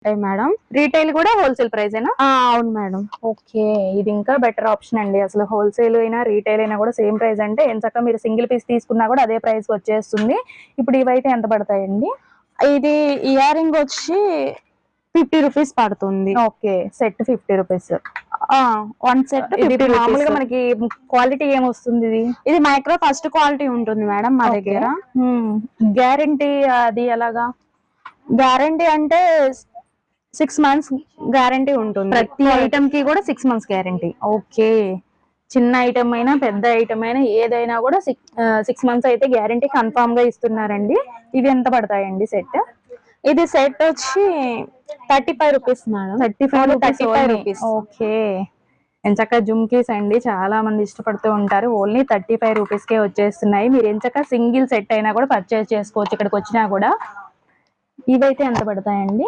ఉంటాయి madam. Retail కూడా wholesale ప్రైసేనా? అవును మేడం. ఓకే, ఇది ఇంకా బెటర్ ఆప్షన్ అండి. అసలు హోల్సేల్ అయినా రీటైల్ అయినా కూడా సేమ్ ప్రైస్ అంటే ఎంచక్క మీరు సింగిల్ పీస్ తీసుకున్నా కూడా అదే ప్రైస్ వచ్చేస్తుంది. ఇప్పుడు ఇవైతే ఎంత పడతాయండి? ఇది ఇయర్ రింగ్ వచ్చి 50 రూపీస్ పడుతుంది. Okay, set 50 rupees. One set ఇది మామూలుగా మనకి క్వాలిటీ ఏమొస్తుంది? ఇది మైక్రో ఫస్ట్ క్వాలిటీ ఉంటుంది మేడం మా దగ్గర. గ్యారంటీ అది ఎలాగా? గ్యారంటీ అంటే 6 months గ్యారంటీ ఉంటుంది. ప్రతి ఐటమ్ కి కూడా 6 months గ్యారంటీ. ఓకే, చిన్న ఐటమ్ అయినా పెద్ద ఐటమ్ అయినా ఏదైనా కూడా 6 months అయితే గ్యారంటీ కన్ఫామ్ గా ఇస్తున్నారండి. ఇవి ఎంత పడతాయండి సెట్? ఇది సెట్ వచ్చి 35 రూపీస్ మేడం. 35 రూపీస్. ఓకే, ఎంచక్క జుమ్కీస్ అండి, చాలా మంది ఇష్టపడుతూ ఉంటారు. ఓన్లీ 35 రూపీస్ కే వచ్చేస్తున్నాయి. మీరు ఎంచక్క సింగిల్ సెట్ అయినా కూడా పర్చేస్ చేసుకోవచ్చు ఇక్కడికి వచ్చినా కూడా. ఇవైతే ఎంత పడతాయండి?